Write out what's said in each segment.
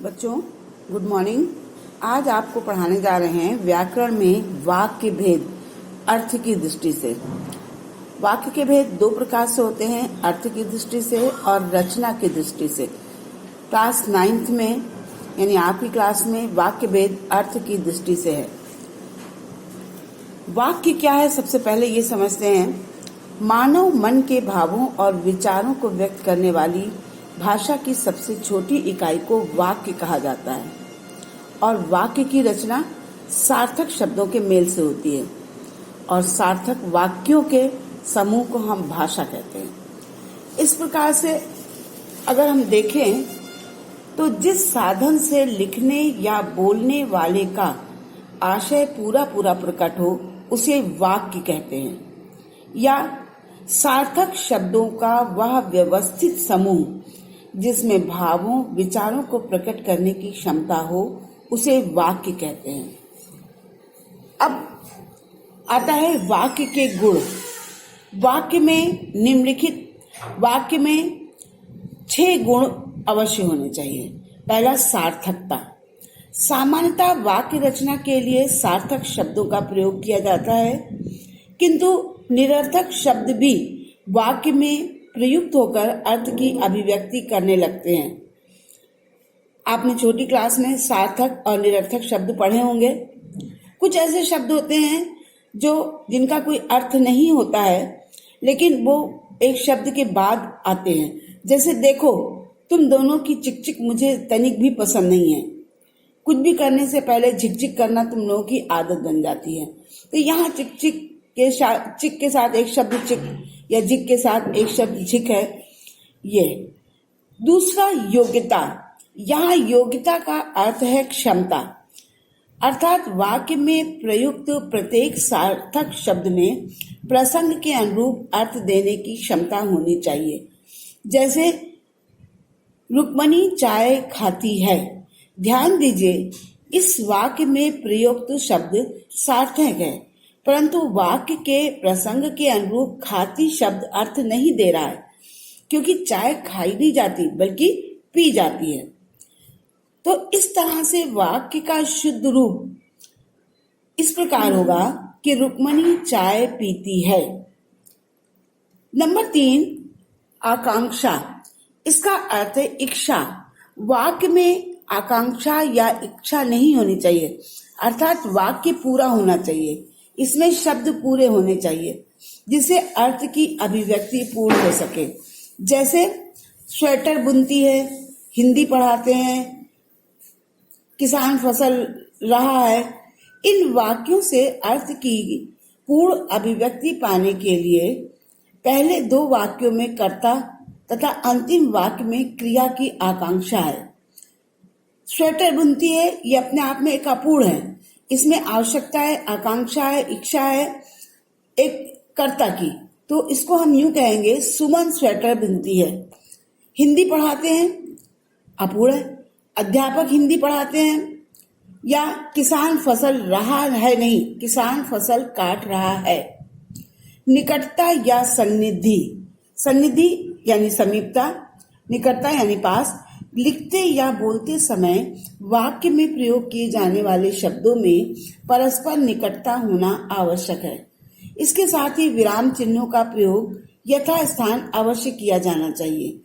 बच्चों good morning. आज आपको पढ़ाने जा रहे हैं व्याकरण में वाक्य भेद अर्थ की दृष्टि से। वाक्य के भेद दो प्रकार से होते हैं, अर्थ की दृष्टि से और रचना की दृष्टि से। क्लास 9th में यानी आपकी क्लास में वाक्य भेद अर्थ की दृष्टि से है। वाक्य क्या है, सबसे पहले ये समझते हैं। मानव मन के भावों और विचारों को व्यक्त करने वाली भाषा की सबसे छोटी इकाई को वाक्य कहा जाता है और वाक्य की रचना सार्थक शब्दों के मेल से होती है और सार्थक वाक्यों के समूह को हम भाषा कहते हैं। इस प्रकार से अगर हम देखें तो जिस साधन से लिखने या बोलने वाले का आशय पूरा प्रकट हो उसे वाक्य कहते हैं, या सार्थक शब्दों का वह व्यवस्थित समूह जिसमें भावों विचारों को प्रकट करने की क्षमता हो उसे वाक्य कहते हैं। अब आता है वाक्य के गुण। वाक्य में निम्नलिखित वाक्य में 6 गुण अवश्य होने चाहिए। पहला, सार्थकता। सामान्यतः वाक्य रचना के लिए सार्थक शब्दों का प्रयोग किया जाता है, किंतु निरर्थक शब्द भी वाक्य में प्रयुक्त होकर अर्थ की अभिव्यक्ति करने लगते हैं। आपने छोटी क्लास में सार्थक और निरर्थक शब्द पढ़े होंगे। कुछ ऐसे शब्द होते हैं जिनका कोई अर्थ नहीं होता है, लेकिन वो एक शब्द के बाद आते हैं। जैसे देखो, तुम दोनों की चिक चिक मुझे तनिक भी पसंद नहीं है। कुछ भी करने से पहले झिक करना तुम लोगों की आदत बन जाती है। तो यहाँ चिक के साथ एक शब्द चिक या जिक के साथ एक शब्द झिक है। ये दूसरा, योग्यता। यहाँ योग्यता का अर्थ है क्षमता, अर्थात वाक्य में प्रयुक्त प्रत्येक सार्थक शब्द में प्रसंग के अनुरूप अर्थ देने की क्षमता होनी चाहिए। जैसे रुक्मणी चाय खाती है। ध्यान दीजिए, इस वाक्य में प्रयुक्त शब्द सार्थक है, परंतु वाक्य के प्रसंग के अनुरूप खाती शब्द अर्थ नहीं दे रहा है, क्योंकि चाय खाई नहीं जाती बल्कि पी जाती है। तो इस तरह से वाक्य का शुद्ध रूप इस प्रकार होगा कि रुक्मणी चाय पीती है। नंबर 3, आकांक्षा। इसका अर्थ है इच्छा। वाक्य में आकांक्षा या इच्छा नहीं होनी चाहिए, अर्थात वाक्य पूरा होना चाहिए। इसमें शब्द पूरे होने चाहिए जिससे अर्थ की अभिव्यक्ति पूर्ण हो सके। जैसे स्वेटर बुनती है, हिंदी पढ़ाते हैं, किसान फसल रहा है। इन वाक्यों से अर्थ की पूर्ण अभिव्यक्ति पाने के लिए पहले 2 वाक्यों में कर्ता तथा अंतिम वाक्य में क्रिया की आकांक्षा है। स्वेटर बुनती है, ये अपने आप में एक अपूर्ण है। इसमें आवश्यकता है, आकांक्षा है, इच्छा है एक कर्ता की। तो इसको हम यूं कहेंगे, सुमन स्वेटर बुनती है। हिंदी पढ़ाते हैं, अपूर्ण है। अध्यापक हिंदी पढ़ाते हैं। या किसान फसल रहा है, नहीं, किसान फसल काट रहा है। निकटता या सन्निधि। सन्निधि यानी समीपता, निकटता यानी पास। लिखते या बोलते समय वाक्य में प्रयोग किए जाने वाले शब्दों में परस्पर निकटता होना आवश्यक है। इसके साथ ही विराम चिन्हों का प्रयोग यथास्थान अवश्य किया जाना चाहिए,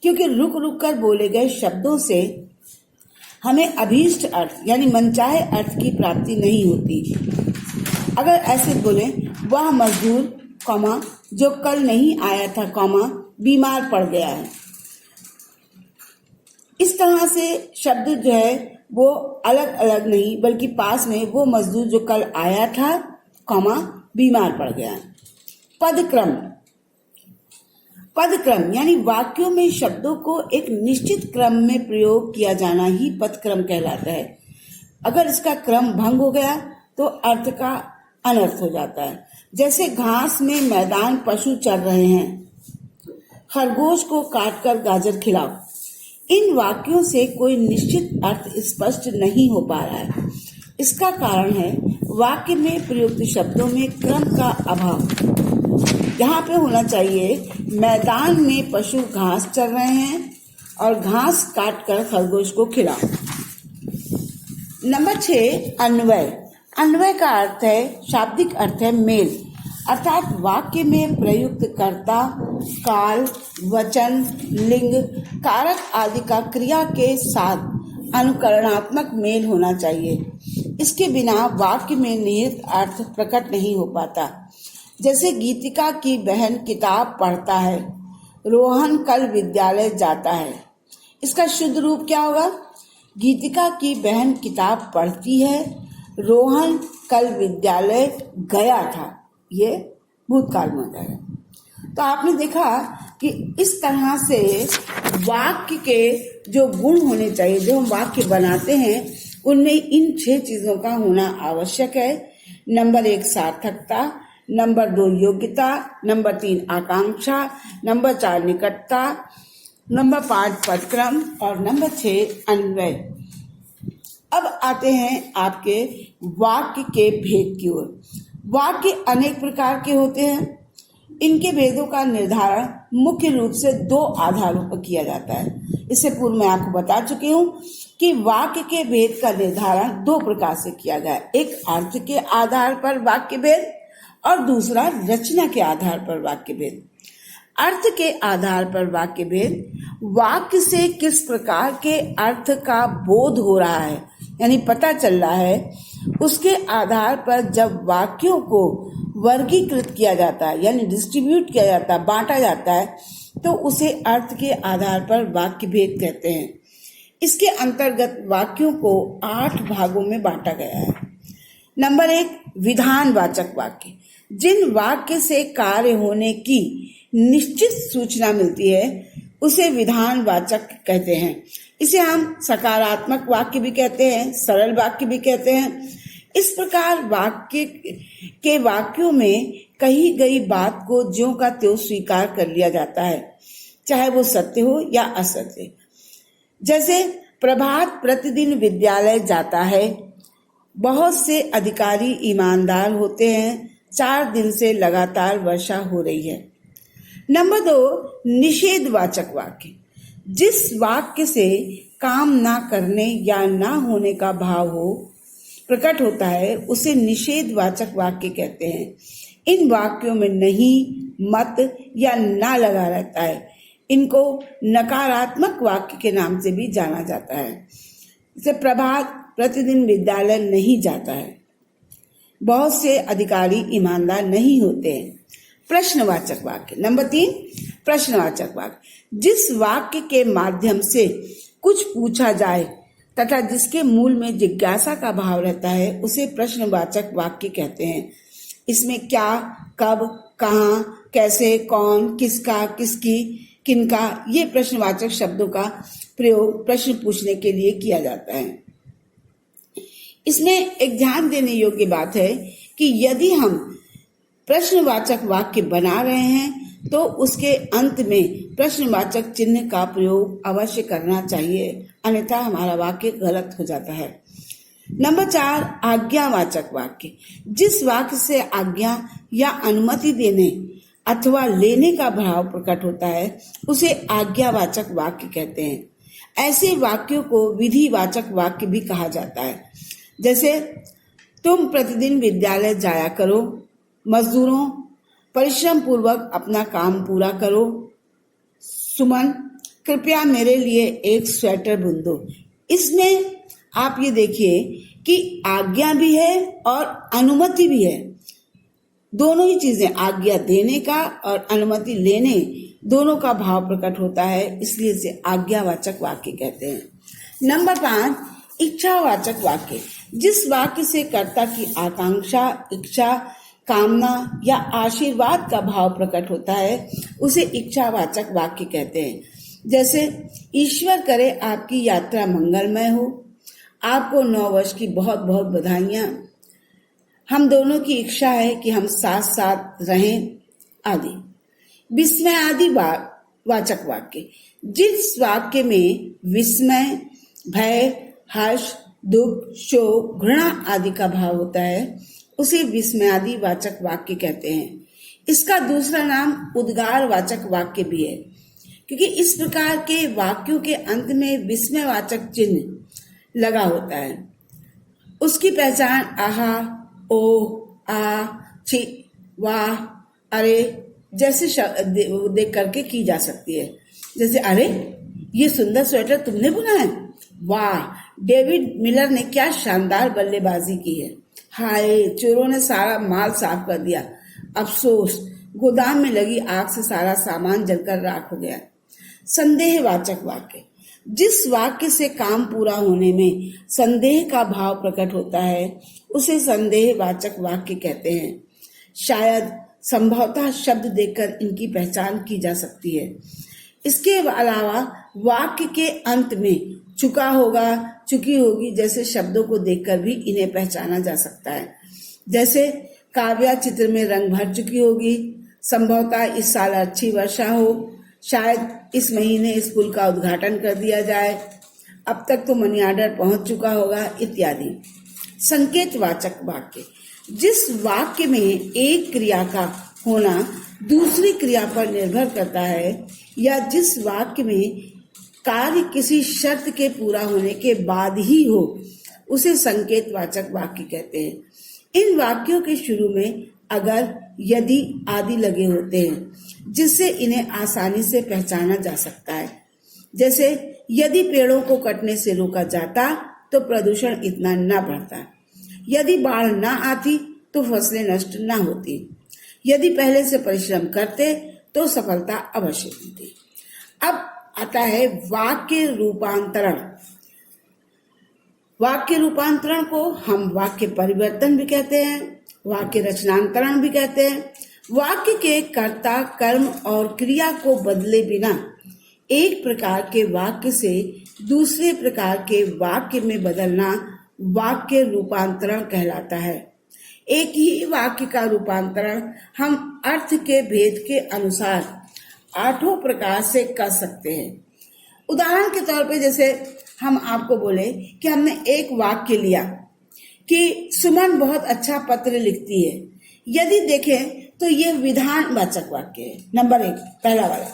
क्योंकि रुक कर बोले गए शब्दों से हमें अभीष्ट अर्थ यानी मनचाहे अर्थ की प्राप्ति नहीं होती। अगर ऐसे बोले, वह मजदूर कौमा जो कल नहीं आया था कौमा बीमार पड़ गया है। इस तरह से शब्द जो है वो अलग अलग नहीं बल्कि पास में, वो मजदूर जो कल आया था कौमा बीमार पड़ गया। पदक्रम। पदक्रम यानी वाक्यों में शब्दों को एक निश्चित क्रम में प्रयोग किया जाना ही पदक्रम कहलाता है। अगर इसका क्रम भंग हो गया तो अर्थ का अनर्थ हो जाता है। जैसे घास में मैदान पशु चर रहे हैं, खरगोश को काटकर गाजर खिलाओ। इन वाक्यों से कोई निश्चित अर्थ स्पष्ट नहीं हो पा रहा है। इसका कारण है वाक्य में प्रयुक्त शब्दों में क्रम का अभाव। यहाँ पे होना चाहिए, मैदान में पशु घास चर रहे हैं और घास काट कर खरगोश को खिलाओ। नंबर 6, अन्वय। अन्वय का अर्थ है, शाब्दिक अर्थ है मेल, अर्थात वाक्य में प्रयुक्त कर्ता, काल, वचन, लिंग, कारक आदि का क्रिया के साथ अनुकरणात्मक मेल होना चाहिए। इसके बिना वाक्य में निहित अर्थ प्रकट नहीं हो पाता। जैसे गीतिका की बहन किताब पढ़ता है, रोहन कल विद्यालय जाता है। इसका शुद्ध रूप क्या होगा? गीतिका की बहन किताब पढ़ती है, रोहन कल विद्यालय गया था। ये भूतकाल में हो जाएगा। तो आपने देखा कि इस तरह से वाक्य के जो गुण होने चाहिए, जो हम वाक्य बनाते हैं, उनमें इन 6 चीजों का होना आवश्यक है। नंबर 1 सार्थकता, नंबर 2 योग्यता, नंबर 3 आकांक्षा, नंबर 4 निकटता, नंबर 5 पदक्रम और नंबर 6 अन्वय। अब आते हैं आपके वाक्य के भेद की ओर। वाक्य अनेक प्रकार के होते हैं। इनके भेदों का निर्धारण मुख्य रूप से 2 आधारों पर किया जाता है। इससे पूर्व मैं आपको बता चुकी हूँ कि वाक्य के भेद का निर्धारण 2 प्रकार से किया गया है। एक अर्थ के आधार पर वाक्य भेद और दूसरा रचना के आधार पर वाक्य भेद। अर्थ के आधार पर वाक्य भेद, वाक्य से किस प्रकार के अर्थ का बोध हो रहा है, यानी पता चल रहा है, उसके आधार पर जब वाक्यों को वर्गीकृत किया जाता है, यानी डिस्ट्रीब्यूट किया जाता है, बांटा जाता है, तो उसे अर्थ के आधार पर वाक्य भेद कहते हैं। इसके अंतर्गत वाक्यों को 8 भागों में बांटा गया है। नंबर 1 विधानवाचक वाक्य। जिन वाक्य से कार्य होने की निश्चित सूचना मिलती है उसे विधानवाचक कहते हैं। इसे हम सकारात्मक वाक्य भी कहते हैं, सरल वाक्य भी कहते हैं। इस प्रकार वाक्य के वाक्यों में कही गई बात को ज्यों का त्यों स्वीकार कर लिया जाता है, चाहे वो सत्य हो या असत्य। जैसे प्रभात प्रतिदिन विद्यालय जाता है, बहुत से अधिकारी ईमानदार होते हैं, 4 दिन से लगातार वर्षा हो रही है। नंबर 2 निषेधवाचक वाक्य। जिस वाक्य से काम ना करने या ना होने का भाव हो प्रकट होता है उसे निषेधवाचक वाक्य कहते हैं। इन वाक्यों में नहीं, मत या ना लगा रहता है। इनको नकारात्मक वाक्य के नाम से भी जाना जाता है। जैसे प्रभात प्रतिदिन विद्यालय नहीं जाता है, बहुत से अधिकारी ईमानदार नहीं होते हैं। प्रश्नवाचक वाक्य। नंबर 3 प्रश्नवाचक वाक्य। जिस वाक्य के माध्यम से कुछ पूछा जाए तथा जिसके मूल में जिज्ञासा का भाव रहता है उसे प्रश्नवाचक वाक्य कहते हैं। इसमें क्या, कब, कहाँ, कैसे, कौन, किसका, किसकी, किनका, ये प्रश्नवाचक शब्दों का प्रयोग प्रश्न पूछने के लिए किया जाता है। इसमें एक ध्यान देने योग्य बात है कि यदि हम प्रश्नवाचक वाक्य बना रहे हैं तो उसके अंत में प्रश्नवाचक चिन्ह का प्रयोग अवश्य करना चाहिए, अन्यथा हमारा वाक्य गलत हो जाता है। नंबर 4 आज्ञावाचक वाक्य। जिस वाक्य से आज्ञा या अनुमति देने अथवा लेने का भाव प्रकट होता है उसे आज्ञावाचक वाक्य कहते हैं। ऐसे वाक्यों को विधिवाचक वाक्य भी कहा जाता है। जैसे तुम प्रतिदिन विद्यालय जाया करो, मजदूरों परिश्रम पूर्वक अपना काम पूरा करो, सुमन कृपया मेरे लिए एक स्वेटर बुन दो। इसमें आप ये देखिए कि आज्ञा भी है और अनुमति भी है। दोनों ही चीजें, आज्ञा देने का और अनुमति लेने, दोनों का भाव प्रकट होता है, इसलिए इसे आज्ञावाचक वाक्य कहते हैं। नंबर 5 इच्छावाचक वाक्य। जिस वाक्य से कर्ता की आकांक्षा, इच्छा, कामना या आशीर्वाद का भाव प्रकट होता है उसे इच्छावाचक वाक्य कहते हैं। जैसे ईश्वर करे आपकी यात्रा मंगलमय हो, आपको 9 वर्ष की बहुत बहुत बधाइयां, हम दोनों की इच्छा है कि हम साथ साथ रहें, आदि। विस्मय आदि वाचक वाक्य। जिस वाक्य में विस्मय, भय, हर्ष, दुख, शोक, घृणा आदि का भाव होता है उसे विस्मयादि वाचक वाक्य कहते हैं। इसका दूसरा नाम उद्गार वाचक वाक्य भी है, क्योंकि इस प्रकार के वाक्यों के अंत में विस्मयवाचक चिन्ह लगा होता है। उसकी पहचान आहा, ओ, आ, छी, वाह, अरे जैसे देख करके की जा सकती है। जैसे अरे ये सुंदर स्वेटर तुमने बुना है, वाह डेविड मिलर ने क्या शानदार बल्लेबाजी की है, हाय चोरों ने सारा माल साफ कर दिया, अफसोस गोदाम में लगी आग से सारा सामान जलकर राख हो गया। संदेहवाचक वाक्य, जिस वाक्य से काम पूरा होने में संदेह का भाव प्रकट होता है उसे संदेहवाचक वाक्य कहते हैं। शायद संभवतः शब्द देखकर इनकी पहचान की जा सकती है। इसके अलावा वाक्य के अंत में चुका होगा, चुकी होगी जैसे शब्दों को देखकर भी इन्हें पहचाना जा सकता है। जैसे काव्या चित्र में रंग भर चुकी होगी, संभवतः इस साल अच्छी वर्षा हो, शायद इस महीने इस पुल का उद्घाटन कर दिया जाए, अब तक तो मनी ऑर्डर पहुंच चुका होगा इत्यादि। संकेतवाचक वाक्य, जिस वाक्य में एक क्रिया का होना दूसरी क्रिया पर निर्भर करता है या जिस वाक्य में कार्य किसी शर्त के पूरा होने के बाद ही हो उसे संकेतवाचक वाक्य कहते हैं। इन वाक्यों के शुरू में अगर, यदि आदि लगे होते हैं जिससे इन्हें आसानी से पहचाना जा सकता है। जैसे यदि पेड़ों को कटने से रोका जाता तो प्रदूषण इतना न बढ़ता, यदि बाढ़ न आती तो फसलें नष्ट न होती, यदि पहले से परिश्रम करते तो सफलता अवश्य मिलती। अब आता है वाक्य रूपांतरण। वाक्य रूपांतरण को हम वाक्य परिवर्तन भी कहते हैं, वाक्य रचनांतरण भी कहते हैं। वाक्य के कर्ता, कर्म और क्रिया को बदले बिना एक प्रकार के वाक्य से दूसरे प्रकार के वाक्य में बदलना वाक्य रूपांतरण कहलाता है। एक ही वाक्य का रूपांतरण हम अर्थ के भेद के अनुसार 8 प्रकार से कर सकते हैं। उदाहरण के तौर पे जैसे हम आपको बोले कि हमने एक वाक्य लिया कि सुमन बहुत अच्छा पत्र लिखती है, यदि देखें तो ये विधानवाचक वाक्य है। नंबर 1 पहला वाला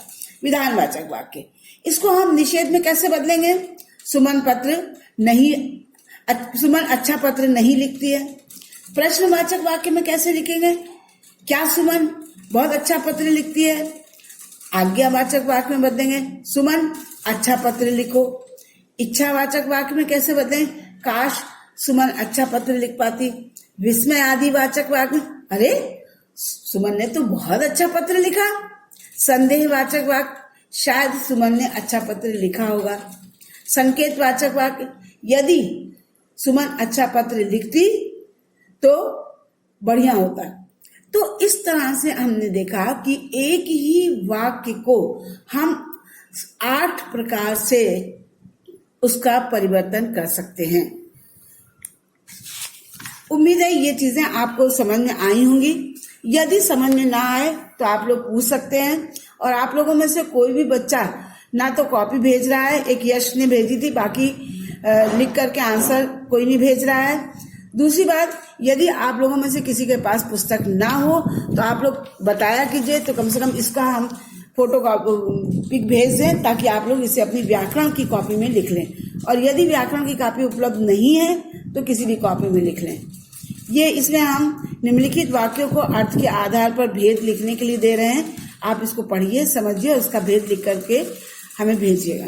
विधानवाचक वाक्य, इसको हम निषेध में कैसे बदलेंगे? सुमन अच्छा पत्र नहीं लिखती है। प्रश्नवाचक वाक्य में कैसे लिखेंगे? क्या सुमन बहुत अच्छा पत्र लिखती है? आज्ञावाचक वाक्य में बदलेंगे, सुमन अच्छा पत्र लिखो। इच्छावाचक वाक्य में कैसे बदलें? काश सुमन अच्छा पत्र लिख पाती। विस्मय आदि वाचक वाक्य में, अरे सुमन ने तो बहुत अच्छा पत्र लिखा। संदेहवाचक वाक्य, शायद सुमन ने अच्छा पत्र लिखा होगा। संकेतवाचक वाक्य, यदि सुमन अच्छा पत्र लिखती तो बढ़िया होता। तो इस तरह से हमने देखा कि एक ही वाक्य को हम 8 प्रकार से उसका परिवर्तन कर सकते हैं। उम्मीद है ये चीजें आपको समझ में आई होंगी। यदि समझ में ना आए तो आप लोग पूछ सकते हैं। और आप लोगों में से कोई भी बच्चा ना तो कॉपी भेज रहा है, एक यश ने भेजी थी, बाकी लिख करके आंसर कोई नहीं भेज रहा है। दूसरी बात, यदि आप लोगों में से किसी के पास पुस्तक ना हो तो आप लोग बताया कीजिए, तो कम से कम इसका हम फोटो पिक भेज दें ताकि आप लोग इसे अपनी व्याकरण की कॉपी में लिख लें। और यदि व्याकरण की कॉपी उपलब्ध नहीं है तो किसी भी कॉपी में लिख लें। ये इसमें हम निम्नलिखित वाक्यों को अर्थ के आधार पर भेद लिखने के लिए दे रहे हैं। आप इसको पढ़िए, समझिए, उसका भेद लिख करके हमें भेजिएगा।